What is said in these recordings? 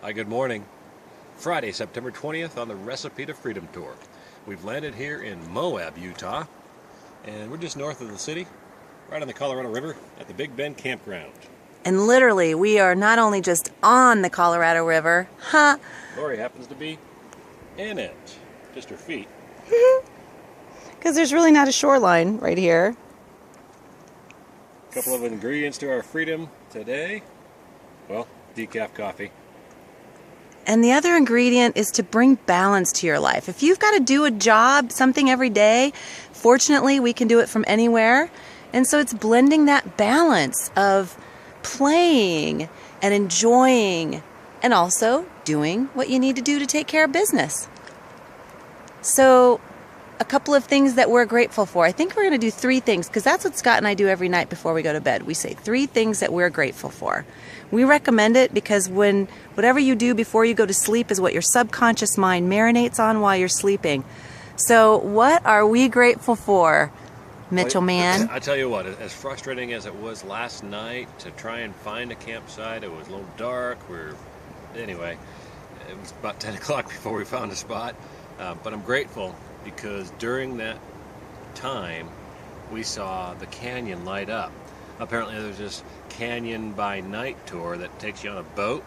Hi, good morning. Friday, September 20th on the Recipe to Freedom Tour. We've landed here in Moab, Utah, and we're just north of the city, right on the Colorado River at the Big Bend Campground. And literally, we are not only just on the Colorado River, Lori happens to be in it, just her feet. because there's really not a shoreline right here. A couple of ingredients to our freedom today. Well, decaf coffee. And the other ingredient is to bring balance to your life. If you've got to do a job, something every day, fortunately we can do it from anywhere. And so it's blending that balance of playing and enjoying and also doing what you need to do to take care of business. So a couple of things that we're grateful for. I think we're going to do 3 things because that's what Scott and I do every night before we go to bed. We say 3 things that we're grateful for. We recommend it because whatever you do before you go to sleep is what your subconscious mind marinates on while you're sleeping. So what are we grateful for, Mitchell man? I tell you what, as frustrating as it was last night to try and find a campsite, it was a little dark. Anyway, it was about 10 o'clock before we found a spot. But I'm grateful because during that time we saw the canyon light up. Apparently there's this canyon by night tour that takes you on a boat,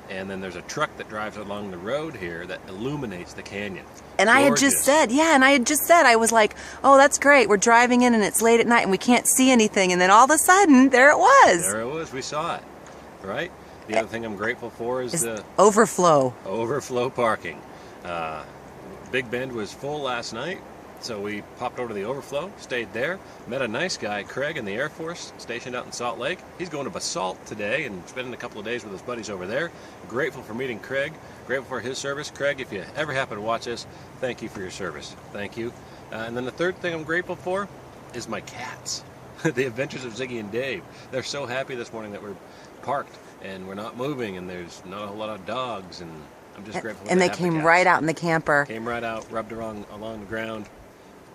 and then there's a truck that drives along the road here that illuminates the canyon. And I had just said, I was like, oh, that's great. We're driving in and it's late at night and we can't see anything. And then all of a sudden, there it was. There it was. We saw it, right? The other thing I'm grateful for is the overflow. Overflow parking. Big Bend was full last night, so we popped over to the overflow, stayed there, met a nice guy, Craig, in the Air Force, stationed out in Salt Lake. He's going to Basalt today and spending a couple of days with his buddies over there. Grateful for meeting Craig, grateful for his service. Craig, if you ever happen to watch this, thank you for your service. Thank you. And then the third thing I'm grateful for is my cats. The Adventures of Ziggy and Dave. They're so happy this morning that we're parked and we're not moving and there's not a whole lot of dogs, and I'm just grateful. And they came right out in the camper. Came right out, rubbed along the ground.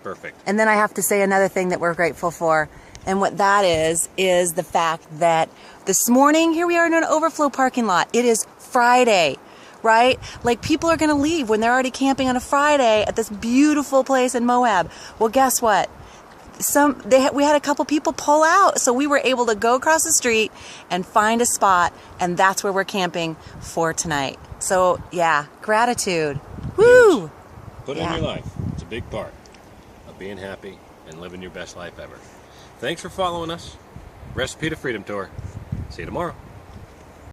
Perfect. And then I have to say another thing that we're grateful for. And what that is the fact that this morning, here we are in an overflow parking lot. It is Friday, right? Like, people are going to leave when they're already camping on a Friday at this beautiful place in Moab. Well, guess what? We had a couple people pull out, so we were able to go across the street and find a spot, and that's where we're camping for tonight. So yeah, gratitude. Woo! Put it in your life. It's a big part of being happy and living your best life ever. Thanks for following us. Recipe to Freedom Tour. See you tomorrow.